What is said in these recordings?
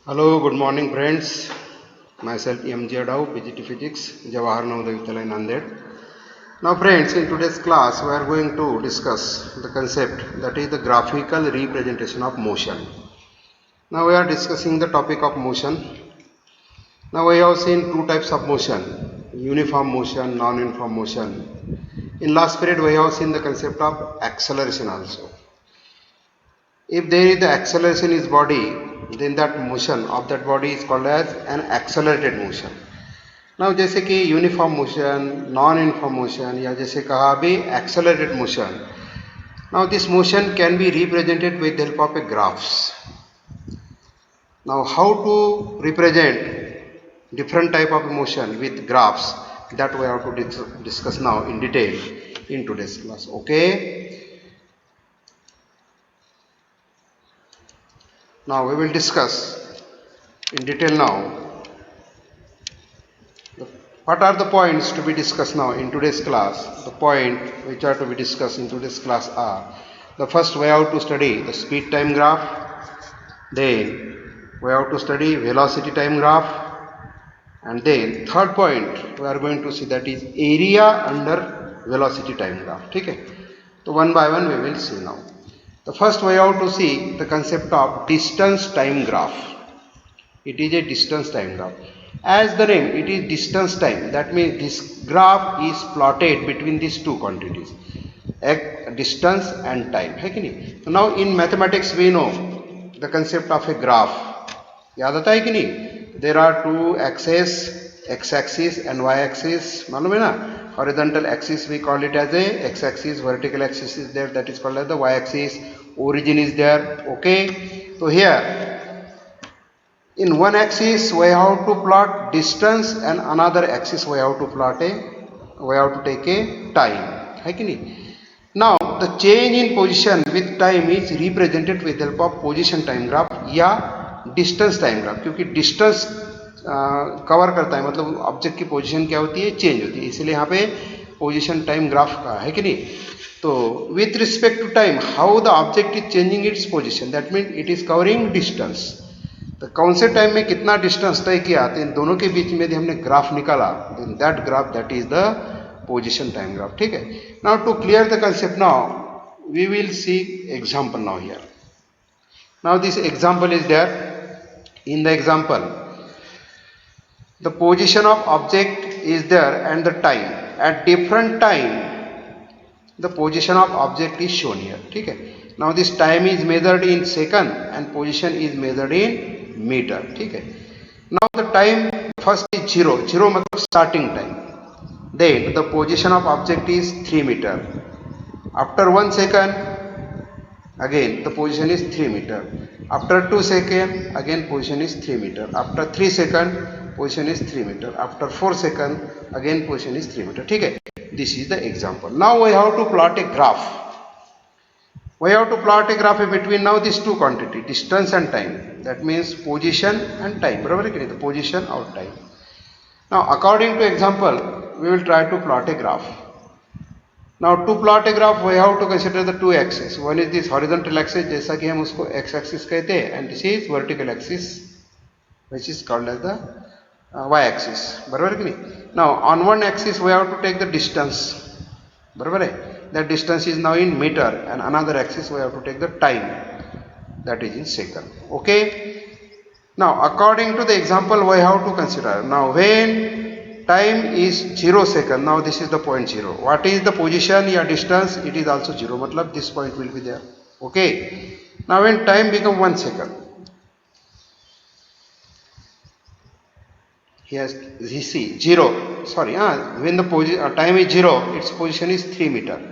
Hello, good morning friends. Myself M.J. Adau, PGT Physics, Jawahar Navodaya Vidyalaya, Nanded. Now friends, in today's class we are going to discuss the concept that is the graphical representation of motion. Now we are discussing the topic of motion. Now we have seen two types of motion, uniform motion, non-uniform motion. In last period we have seen the concept of acceleration also. If there is the acceleration in body, then that motion of that body is called as an accelerated motion. Now जैसे कि uniform motion, non uniform motion या जैसे कहा अभी accelerated motion. Now this motion can be represented with the help of a graphs. Now how to represent different type of motion with graphs, that we have to discuss now in detail in today's class. Okay. Now we will discuss in detail now what are the points to be discussed now in today's class. The point which are to be discussed in today's class are: the first we have to study the speed time graph, then we have to study velocity time graph, and then third point we are going to see, that is area under velocity time graph. Okay, so one by one we will see now. The first we have to see the concept of distance time graph. It is a distance time graph. As the name, it is distance time. That means this graph is plotted between these two quantities, distance and time. So now in mathematics we know the concept of a graph. याद आता है कि नहीं? There are two axes, x-axis and y-axis. मालूम है ना? Horizontal axis we call it as a x-axis, vertical axis is there, that is called as the y-axis. Origin is there. Okay, so here in one axis we have to plot distance and another axis we have to take a time. है कि नहीं? Now the change in position with time is represented with the help of position time graph या distance time graph, क्योंकि distance cover करता है, मतलब object की position क्या होती है, चेंज होती है, इसलिए यहाँ पे पोजीशन टाइम ग्राफ का है कि नहीं. तो with respect to time how the object is changing its position, that mean it is covering distance. तो कौन से टाइम में कितना डिस्टेंस तय किया, तो इन दोनों के बीच में यदि हमने ग्राफ निकाला, then that graph, that is the position time graph. ठीक है. Now to clear the concept now we will see example now here. Now this example is there. In the example, the position of object is there and the time. At different time, the position of object is shown here. ठीक है. Now this time is measured in second and position is measured in meter. ठीक है. Now the time first is 0. 0 मतलब starting time. Then the position of object is 3 meter. After 1 second, again the position is 3 meter. After 2 seconds, again position is 3 meter. After 3 seconds, position is 3 meter. After 4 seconds, again position is 3 meter. ठीक है. This is the example. Now we have to plot a graph. We have to plot a graph between now these two quantity, distance and time. That means position and time. बराबर है कि नहीं? The position और time. Now according to example, we will try to plot a graph. Now to plot a graph we have to consider the two axes. One is this horizontal axis, जैसा कि हम उसको x axis कहते हैं, and this is vertical axis which is called as the y axis. बराबर है कि नहीं? Now on one axis we have to take the distance. बराबर है? That distance is now in meter, and another axis we have to take the time, that is in second. Okay. Now according to the example we have to consider, now when time is 0 second, now this is the point 0. What is the position या distance? It is also 0, मतलब this point will be there. Okay. Now when time become 1 second, here you see 0, sorry, when the time is 0, its position is 3 meter.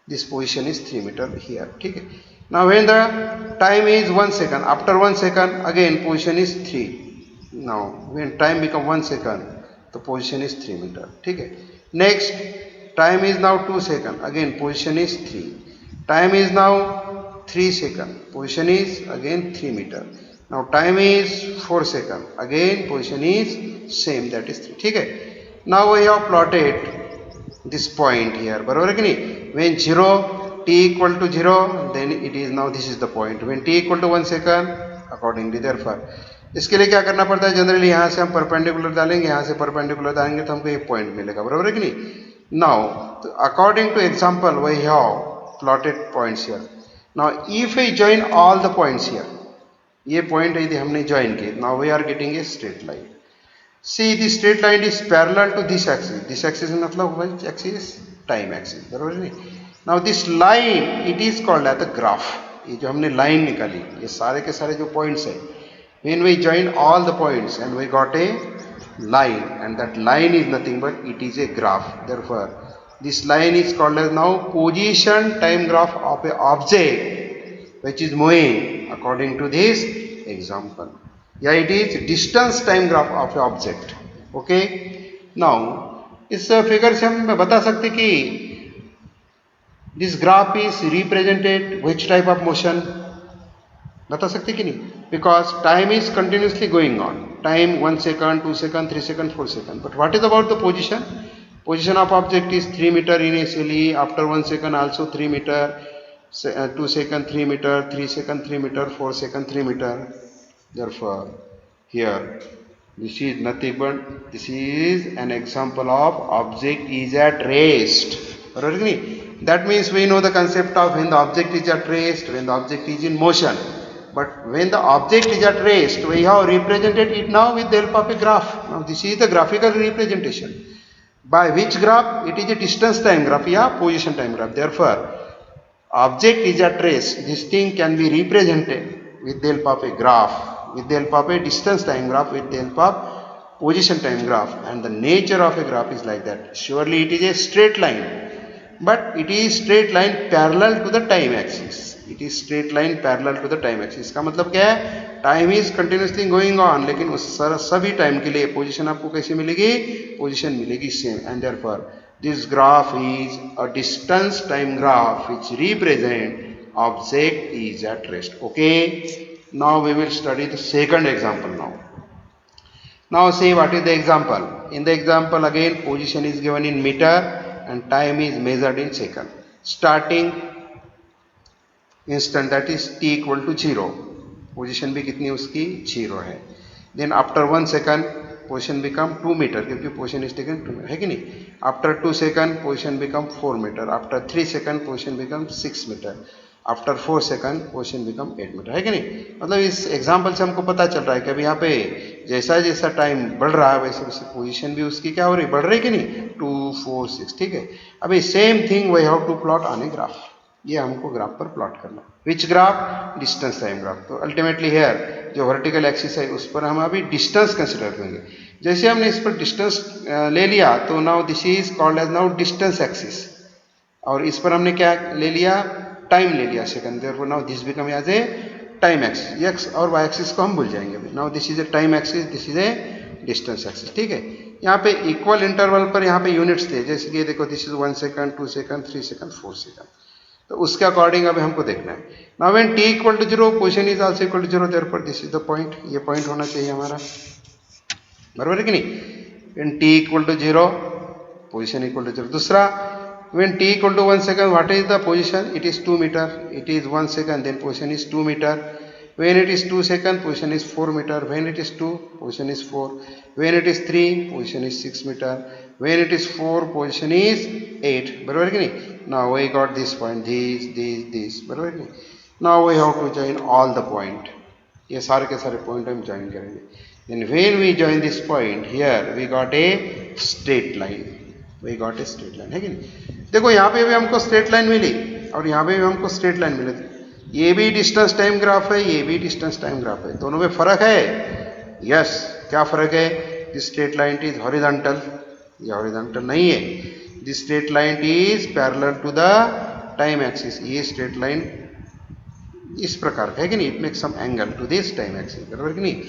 This position is 3 meter here. ठीक है. Now when the time is 1 second, after 1 second, again position is 3. Now when time become 1 second, the position is 3 meter. ठीक है. Next time is now 2 second, again position is 3. Time is now 3 second, position is again 3 meter. Now time is 4 second, again position is same, that is 3. ठीक है. Now we have plotted this point here. बराबर है कि नहीं? When 0, t equal to 0, then it is now this is the point. When t equal to 1 second, accordingly therefore इसके लिए क्या करना पड़ता है, जनरली यहाँ से हम परपेंडिकुलर डालेंगे, यहाँ से परपेंडिकुलर डालेंगे तो हमको एक पॉइंट मिलेगा, बराबर है कि नहीं। Now according to example we have plotted points here. Now if I join all the points here, ये पॉइंट यदि हमने ज्वाइन किए, now we are getting a straight line. See the straight line is parallel to this axis, this axis मतलब which axis, time axis, बराबर नहीं। Now this line it is called as the graph, ये जो हमने line निकाली, ये सारे के सारे जो पॉइंट्स है, when we join all the points and we got a line, and that line is nothing but it is a graph. Therefore this line is called as now position time graph of a object which is moving according to this example. Yeah, it is distance time graph of a object. Okay, now इस figure से हम बता सकते कि this graph is represented which type of motion, बता सकते कि नहीं, because time is continuously going on, time 1 second, 2 second, 3 second, 4 second. But what is about the position? Position of object is 3 meter initially, after 1 second also 3 meter, 2 second 3 meter, 3 second 3 meter, 4 second 3 meter. Therefore here this is nothing but this is an example of object is at rest. That means we know the concept of when the object is at rest, when the object is in motion. But when the object is at rest, we have represented it now with the help of a graph. Now this is the graphical representation. By which graph? It is a distance time graph, yeah, position time graph. Therefore, object is at rest. This thing can be represented with the help of a graph, with the help of a distance time graph, with the help of position time graph. And the nature of a graph is like that. Surely it is a straight line, but it is straight line parallel to the time axis. It is straight line parallel to the time axis. इसका मतलब क्या है, time is continuously going on, लेकिन उस सभी time के लिए position आपको कैसे मिलेगी, पोजीशन मिलेगी same. And therefore this graph is a distance time graph which represent object is at rest. Okay, now we will study the second example. Now see what is the example. In the example again position is given in meter and time is measured in second. Starting instant that is t equal to 0, position भी कितनी उसकी 0 है. Then after 1 second position become 2 meter, क्योंकि position is taken 2 meter, है कि नहीं. After 2 second position become 4 meter, after 3 second position become 6 meter, after 4 second position become 8 meter, है कि नहीं. मतलब इस एग्जांपल से हमको पता चल रहा है कि अभी यहाँ पे जैसा जैसा टाइम बढ़ रहा है वैसे वैसे पोजीशन भी उसकी क्या हो रही, बढ़ रही कि नहीं, 2 4 6, ठीक है. अभी same thing we have to plot on a graph, ये हमको ग्राफ पर प्लॉट करना. Which graph, distance time graph. तो अल्टीमेटली हेयर जो वर्टिकल एक्सिस है उस पर हम अभी डिस्टेंस कंसिडर करेंगे. जैसे हमने इस पर डिस्टेंस ले लिया तो now this is called as now distance axis, और इस पर हमने क्या ले लिया, टाइम ले लिया second. Therefore now this become as a time axis. X और वाई एक्सिस को हम भूल जाएंगे. Now this is a time axis, this is a distance axis, ठीक है. यहाँ पे इक्वल इंटरवल पर यहाँ पे यूनिट्स थे, जैसे कि देखो this is 1 second, 2 second, 3 second, 4 second. तो उसके अकॉर्डिंग अभी हमको देखना है. Now when t equal to 0 position is also equal to 0, therefore this is the point, ये पॉइंट होना चाहिए हमारा, बराबर है कि नहीं. When t equal to 0 position equal to 0. दूसरा when t equal to 1 second what is the position, it is 2 metre, it is 1 second then position is 2 meter. When it is 2 second position is 4 meter, when it is 2 position is 4, when it is 3 position is 6 meter, when it is 4 position is 8, बराबर है कि नहीं. Now we got this point, this, बराबर है कि नहीं. Now we have to join all the point, ये सारे के सारे पॉइंट हम ज्वाइन करेंगे. Then when we join this point here we got a straight line, we got a straight line, है कि नहीं. देखो यहाँ पे भी हमको स्ट्रेट लाइन मिली और यहाँ पे भी हमको स्ट्रेट लाइन मिली. ये भी डिस्टेंस टाइम ग्राफ है, ये भी डिस्टेंस टाइम ग्राफ है, दोनों में फर्क है. यस, क्या फर्क है, this straight line is horizontal, ये हॉरिजॉन्टल नहीं है. This straight line is parallel to the time axis, ये स्ट्रेट लाइन इस प्रकार का है कि नहीं, it makes some angle to this time axis, बराबर कि नहीं.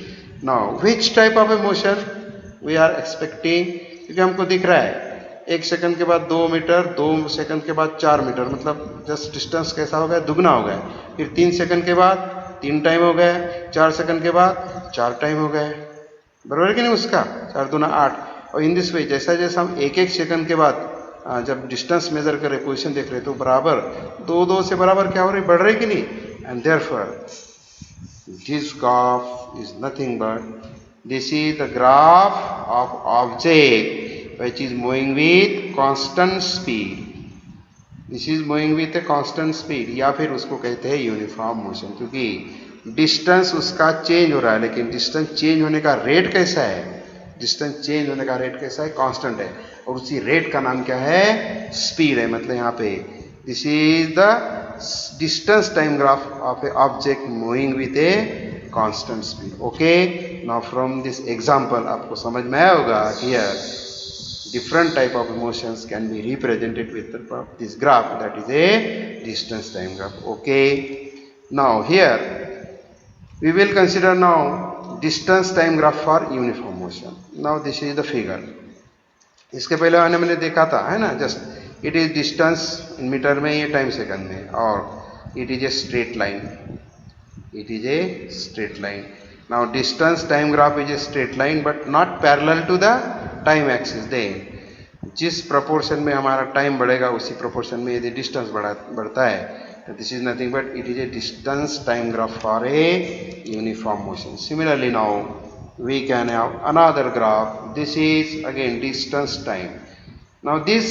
Now which type of a motion we are expecting, क्योंकि हमको दिख रहा है 1 सेकंड के बाद 2 मीटर, 2 सेकंड के बाद 4 मीटर, मतलब जस्ट डिस्टेंस कैसा हो गया, दुगना हो गया. फिर 3 सेकंड के बाद 3 टाइम हो गया, 4 सेकंड के बाद 4 टाइम हो गया, बराबर कि नहीं. उसका 4 दूना 8. और इन दिस वे जैसा जैसा हम 1 सेकंड के बाद जब डिस्टेंस मेजर कर रहे, पोजीशन देख रहे, तो बराबर 2 से बराबर क्या हो रही, बढ़ रही कि नहीं. And therefore This graph is nothing but, this is the graph of object which is moving with constant speed. This is moving with a constant speed, या फिर उसको कहते हैं यूनिफॉर्म मोशन, क्योंकि डिस्टेंस उसका चेंज हो रहा है, लेकिन डिस्टेंस चेंज होने का रेट कैसा है, डिस्टेंस चेंज होने का रेट कैसा है, कांस्टेंट है, और उसी रेट का नाम क्या है, स्पीड है. मतलब यहाँ पे this is the distance time graph of A object moving with a constant speed. Okay, now from this example आपको समझ में आया होगा कि different type of emotions can be represented with this graph, that is a distance time graph. Okay, now here we will consider now distance time graph for uniform motion. Now this is the figure. इसके पहले मैंने देखा था, है ना, just it is distance in meter में, ये time second में, और it is a straight line, it is a straight line. Now distance time graph is a straight line but not parallel to the time axis. Then जिस proportion में हमारा time बढ़ेगा उसी proportion में यदि distance बढ़ता है, तो this is nothing but it is a distance time graph for a uniform motion. Similarly now we can have another graph. This is again distance time. Now this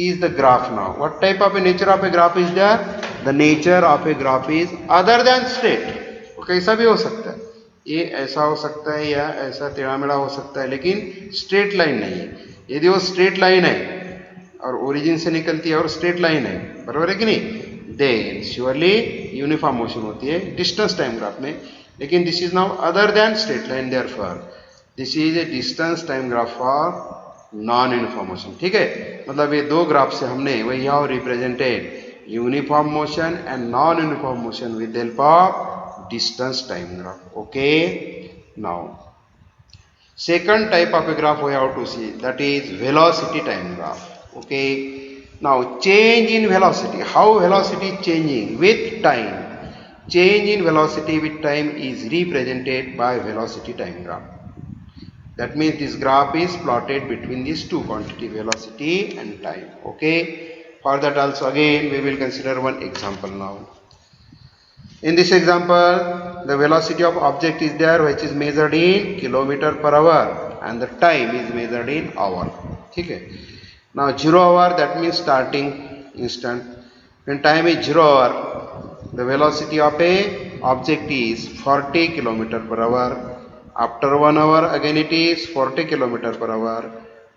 is the graph. Now what type of a nature of a graph is there? The nature of a graph is other than straight. कैसा भी हो सकता है, ये ऐसा हो सकता है या ऐसा टेढ़ा मेढ़ा हो सकता है, लेकिन स्ट्रेट लाइन नहीं है. यदि वो स्ट्रेट लाइन है और ओरिजिन से निकलती है और स्ट्रेट लाइन है, बराबर है कि नहीं, देन श्योरली यूनिफॉर्म मोशन होती है डिस्टेंस टाइम ग्राफ में. लेकिन this is now other than straight line, therefore this is a distance time graph for non uniform motion. ठीक है, मतलब ये दो ग्राफ से हमने वही how represented uniform motion and non uniform motion with the help of distance time graph. Okay, now second type of a graph we have to see, that is velocity time graph. Okay, now change in velocity, how velocity is changing with time, change in velocity with time is represented by velocity time graph. That means this graph is plotted between these two quantity, velocity and time. Okay, for that also again we will consider one example now. In this example, the velocity of object is there which is measured in kilometer per hour and the time is measured in hour. ठीक है. Now 0 hour, that means starting instant. When time is 0 hour, the velocity of a object is 40 kilometer per hour. After 1 hour again it is 40 kilometer per hour.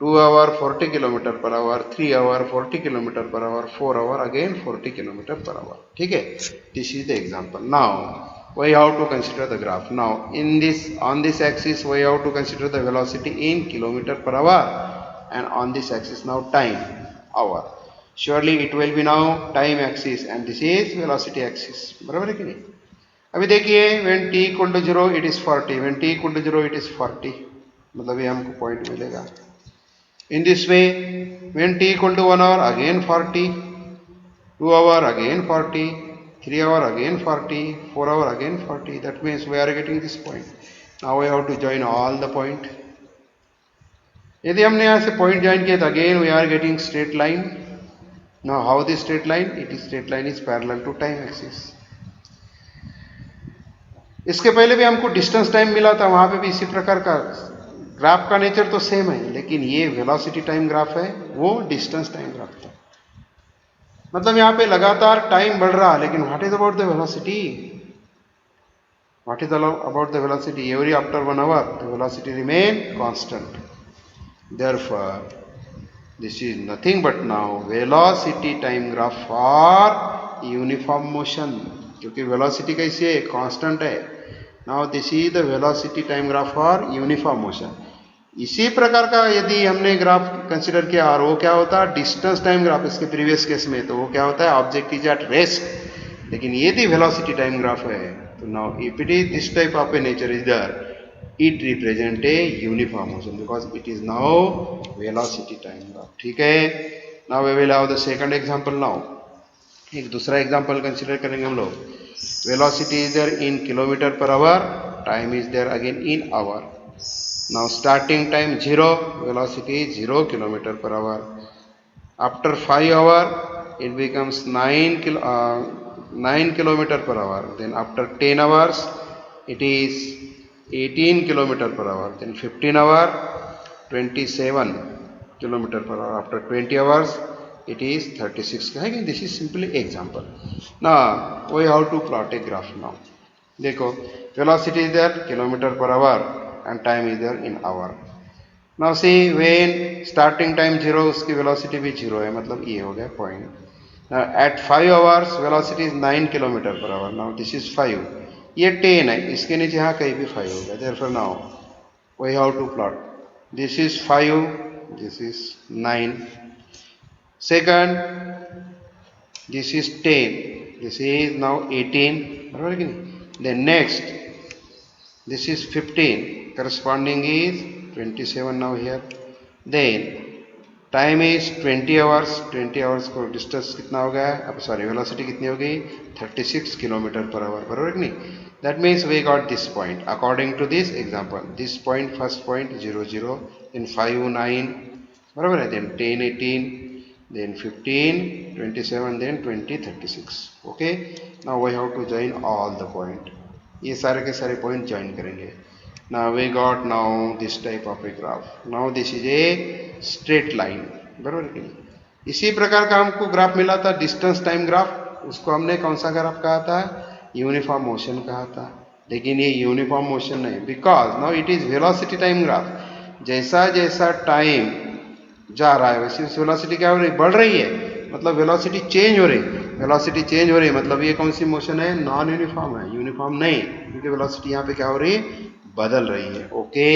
2 hour 40 kilometer per hour, 3 hour 40 kilometer per hour, 4 hour again 40 kilometer per hour. ठीक है, this is the example. Now we have to consider the graph. Now in this, on this axis we have to consider the velocity in kilometer per hour, and on this axis now time, hour. Surely it will be now time axis and this is velocity axis. बराबर है कि नहीं. अभी देखिए, when t equal to 0 it is 40, when t equal to 0 it is 40, मतलब ये हमको point मिलेगा. In this way, when t equal to 1 hour again 40, 2 hour again 40, 3 hour again 40, 4 hour again 40. That means we are getting this point. Now we have to join all the point. यदि हमने यहाँ से point join किया तो again we are getting straight line. Now how this straight line? It is straight line is parallel to time axis. इसके पहले भी हमको distance time मिला था, वहाँ पे भी इसी प्रकार का ग्राफ का नेचर तो सेम है, लेकिन ये वेलोसिटी टाइम ग्राफ है, वो डिस्टेंस टाइम ग्राफ था. मतलब यहाँ पे लगातार टाइम बढ़ रहा, लेकिन what is about the velocity, what is about the velocity, every after 1 hour the velocity remain constant. Therefore this is nothing but now velocity time graph for uniform motion, क्योंकि velocity कैसी है, constant है. Now this is the velocity time graph for uniform motion. इसी प्रकार का यदि हमने graph consider किया, और वो क्या होता है, डिस्टेंस टाइम ग्राफ. इसके प्रीवियस केस में तो वो क्या होता है, ऑब्जेक्ट इज एट रेस्ट. लेकिन यदि वेलोसिटी टाइम ग्राफ है तो now if it is this type of a nature is there, it represent a uniform motion because it is now velocity time graph. ठीक है. Now we will have the second example. नाउ एक दूसरा example consider करेंगे हम लोग. Velocity is there in kilometer per hour, time is there again in hour. Now starting time 0, velocity is 0 kilometer per hour. After 5 hour it becomes 9 kilometer per hour. Then after 10 hours it is 18 kilometer per hour, then 15 hour 27 kilometer per hour, after 20 hours it is 36. Again, this is simply example. Now we have to plot a graph. Now देखो velocity is there kilometer per hour and time is there in hour. Now see when starting time 0 उसकी velocity भी 0 है, मतलब ये हो गया point. Now at 5 hours velocity is 9 kilometer per hour. Now this is 5, ये 10 है, इसके नीचे यहाँ कहीं भी 5 होगा. Therefore now we have to plot. This is 5, this is 9. Second, this is 10, this is now 18. बराबर कि नहीं? Then next, this is 15, corresponding is 27 now here. Then time is 20 hours, 20 hours को distance कितना हो गया? अब sorry, velocity कितनी हो गई? 36 kilometer per hour. बराबर कि नहीं? That means we got this point. According to this example, this point, first point 0 0, then 5 9, बराबर है? Then 10 18, then 15 27, then 20 36. Okay. Now we have to join all the point. ये सारे के सारे point join करेंगे. Now we got now this type of a graph. Now this is a straight line. बराबर कि नहीं? इसी प्रकार का हमको ग्राफ मिला था डिस्टेंस टाइम ग्राफ. उसको हमने कौन सा ग्राफ कहा था? यूनिफॉर्म मोशन कहा था. लेकिन ये यूनिफॉर्म मोशन नहीं, because now it is velocity time graph. जैसा जैसा टाइम जा रहा है वैसे वेलोसिटी क्या हो रही है? बढ़ रही है, मतलब वेलोसिटी चेंज हो रही है. वेलोसिटी चेंज हो रही है मतलब ये कौन सी मोशन है? नॉन यूनिफॉर्म है, यूनिफॉर्म नहीं, क्योंकि वेलोसिटी यहाँ पे क्या हो रही है? बदल रही है. Okay,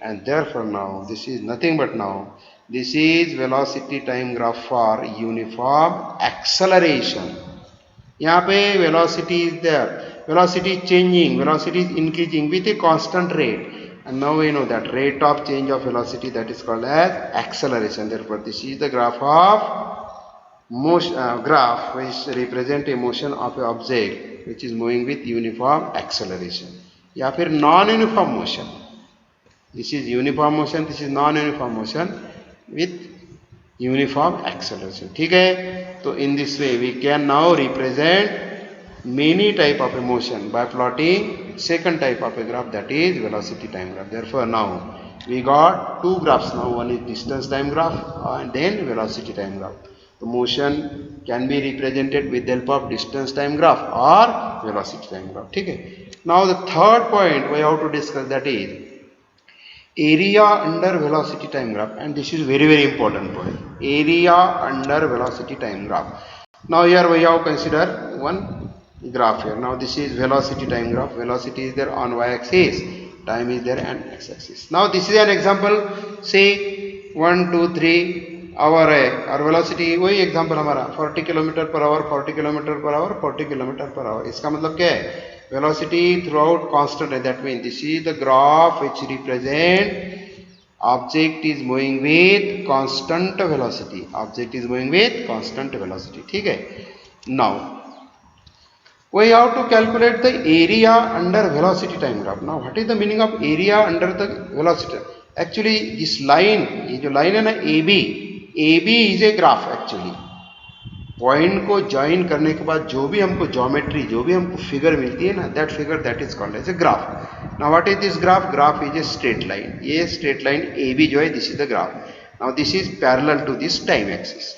and therefore now this is nothing but now this is velocity time graph for uniform acceleration. यहाँ पे velocity is there, velocity is changing, velocity is increasing with a constant rate, and now we know that rate of change of velocity, that is called as acceleration. Therefore this is the graph of motion, graph which represent a motion of a object which is moving with uniform acceleration या फिर non uniform motion. This is uniform motion, this is non uniform motion with uniform acceleration. ठीक है, तो in this way we can now represent many type of a motion by plotting second type of a graph, that is velocity time graph. Therefore now we got two graphs now, one is distance time graph and then velocity time graph. The motion can be represented with the help of distance time graph or velocity time graph. ठीक है. Now the third point we have to discuss, that is area under velocity time graph, and this is very very important point. Area under velocity time graph. Now here we have consider one graph here. Now this is velocity time graph. Velocity is there on y-axis, time is there on x-axis. Now this is an example. Say 1 2 3 hour है और velocity वही example हमारा 40 km per hour, 40 km per hour, 40 km per hour. इसका मतलब क्या है? Velocity throughout constant है. That means this is the graph which represent object is moving with constant velocity. Object is moving with constant velocity. ठीक है. Now we have to calculate the area under velocity time graph. Now what is the meaning of area under the velocity? Actually this line, ये जो line है ना AB is a graph actually. Point को join करने के बाद जो भी हमको ज्योमेट्री, जो भी हमको फिगर मिलती है ना, that figure that is called as a graph. Now what is this graph? Graph is a straight line. ये स्ट्रेट लाइन AB जो है, this is the graph. Now this is parallel to this time axis.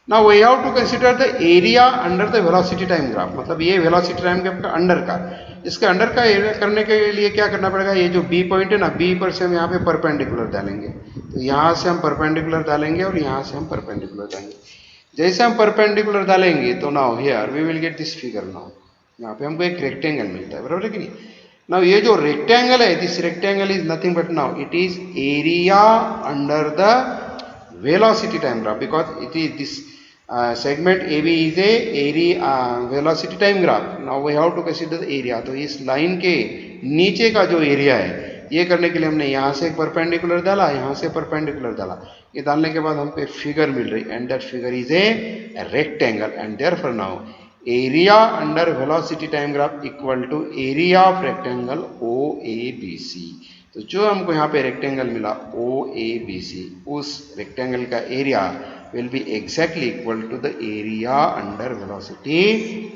Now we have to consider the area under the velocity time graph. मतलब ये velocity time graph का under का, इसके under का area करने के लिए क्या करना पड़ेगा? ये जो B पॉइंट है ना, B पर से हम यहाँ पे परपेंडिकुलर डालेंगे. तो यहाँ से हम परपेंडिकुलर डालेंगे और यहाँ से हम परपेंडिकुलर डालेंगे. जैसे हम परपेंडिकुलर डालेंगे तो now here we will get this figure. Now यहाँ पे हमको एक रेक्टेंगल मिलता है, बराबर है कि नहीं? नाउ ये जो रेक्टेंगल है, this rectangle is nothing but now it is area under the velocity time graph, because it is this segment AB is a area velocity time graph. Now we have to consider the area. तो इस line के नीचे का जो area है, ये करने के लिए हमने यहाँ से एक परपेंडिकुलर डाला, यहाँ से परपेंडिकुलर डाला. ये डालने के बाद हमको एक फिगर मिल रही, and that figure is a rectangle. And therefore now area under velocity time graph equal to area of rectangle OABC. तो जो हमको यहाँ पे रेक्टेंगल मिला OABC, उस रेक्टेंगल का area will be exactly equal to the area under velocity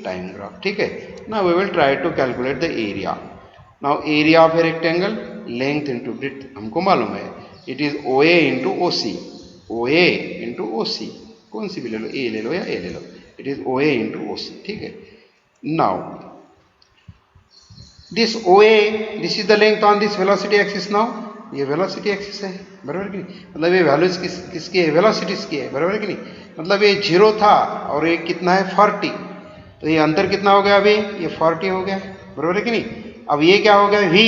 time graph. ठीक है. Now we will try to calculate the area. Now area of a rectangle, length into breadth हमको मालूम है, it is O A into O C, O A into O C, कौन सी भी ले लो, ए ले लो या ए ले लो, it is O A into O C, ठीक है। Now this O A, this is the length on this velocity axis. Now ये वेलोसिटी एक्सिस है, बराबर कि नहीं, मतलब ये वैल्यूज किसकी है, वेलोसिटीज की है, बराबर कि नहीं, मतलब ये 0 था और ये कितना है 40, तो ये अंतर कितना हो गया अभी, ये 40 हो गया, बराबर है कि नहीं। अब ये क्या हो गया v,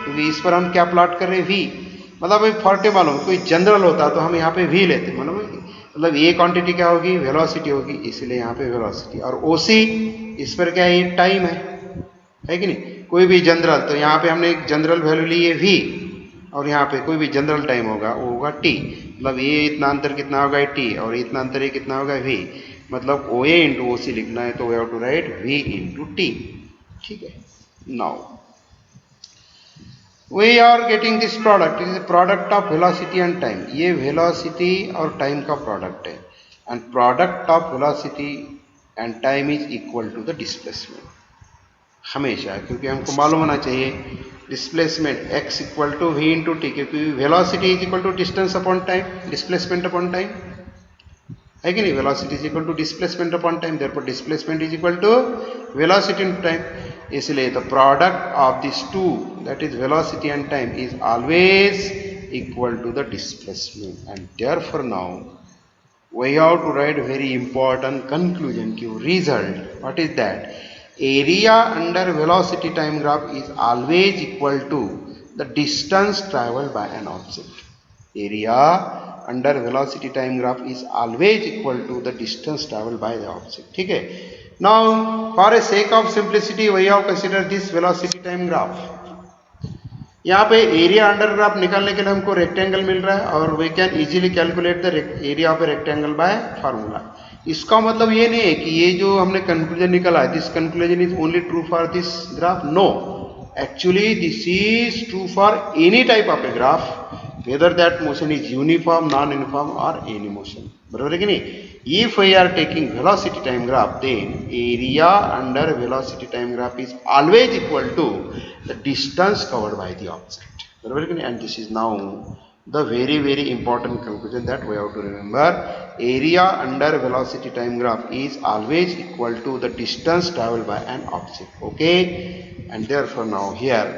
क्योंकि इस पर हम क्या प्लॉट कर रहे हैं v, मतलब अभी 40 मालूम, कोई जनरल होता तो हम यहाँ पे v लेते, मतलब ये क्वांटिटी क्या होगी, वेलोसिटी होगी, इसलिए यहाँ पे वेलोसिटी, और ओc इस पर क्या है, ये टाइम है कि नहीं, कोई भी जनरल, तो यहाँ पे हमने एक जनरल वैल्यू ली है v, और यहाँ पे कोई भी जनरल टाइम होगा वो होगा t, मतलब ये इतना अंतर कितना होगा t, और इतना अंतर ये कितना होगा v, मतलब ओ ए इंटू ओ सी लिखना है तो we have to write v into T, ठीक है। Now we are getting this product, is product of velocity and time, ये वेलोसिटी और टाइम का प्रोडक्ट है, and product of velocity and time is equal to the displacement, हमेशा, क्योंकि हमको मालूम होना चाहिए displacement x equal to v into T, क्योंकि velocity is equal to distance upon time, displacement upon time, है कि नहीं, velocity is equal to displacement upon time, therefore displacement is equal to velocity in time, इसलिए the product of this two, that is velocity and time, is always equal to the displacement, and therefore now we have to write very important conclusion की result, what is that, area under velocity time graph is always equal to the distance traveled by an object, area under velocity time graph is always equal to the distance traveled by the object, ठीक है। now for a sake of simplicity we have considered this velocity time graph, यहाँ पे area under graph निकालने के लिए हमको rectangle मिल रहा है, और we can easily calculate the area of a rectangle by formula. इसका मतलब ये नहीं है कि ये जो हमने कंक्लूजन निकाला है, this conclusion is only true for this graph, no, actually this is true for any type of a graph, whether that motion is uniform, non-uniform or any motion, बराबर है कि नहीं। If we are taking velocity time graph, then area under velocity time graph is always equal to the distance covered by the object, बराबर है कि नहीं, and this is now the very important conclusion that we have to remember, area under velocity time graph is always equal to the distance traveled by an object, okay, and therefore now here,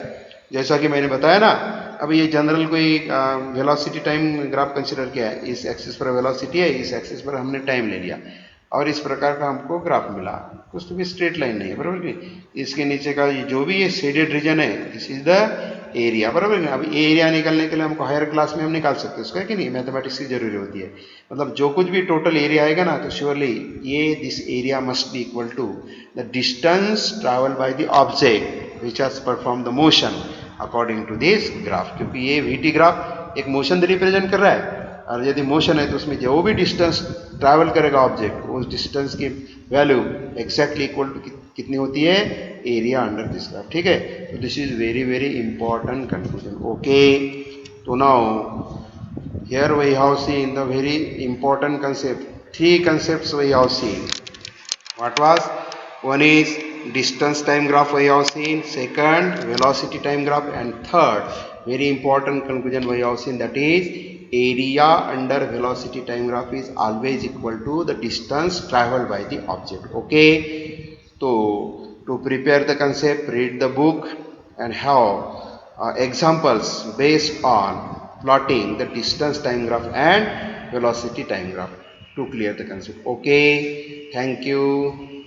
जैसा कि मैंने बताया ना, अब ये general कोई velocity time graph consider किया है, इस एक्सिस पर वेलोसिटी है, इस एक्सिस पर हमने टाइम ले लिया, और इस प्रकार का हमको ग्राफ मिला, कुछ तो भी स्ट्रेट लाइन नहीं है, बराबर कि इसके नीचे का जो भी ये शेडेड रीजन है, दिस इज द एरिया, बराबर नहीं। अब एरिया निकालने के लिए हमको हायर क्लास में हम निकाल सकते हैं उसका, है कि नहीं, मैथमेटिक्स की जरूरी होती है, मतलब जो कुछ भी टोटल एरिया आएगा ना, तो श्योरली ये this area must be equal to the distance travel by the object which has perform the motion according to this graph, क्योंकि ये वीटी ग्राफ एक मोशन रिप्रेजेंट कर रहा है, और यदि मोशन है तो उसमें जो भी डिस्टेंस ट्रैवल करेगा ऑब्जेक्ट, उस डिस्टेंस की वैल्यू एक्जैक्टली इक्वल टू कितनी होती है, एरिया अंडर दिस ग्राफ, ठीक है। तो this is very important conclusion, okay. तो now here we have seen the very important concept, three concepts we have seen, what was, one is distance time graph we have seen, second velocity time graph, and third very important conclusion we have seen, that is area under velocity time graph is always equal to the distance traveled by the object, okay. So to prepare the concept, read the book and have examples based on plotting the distance time graph and velocity time graph to clear the concept, okay. Thank you.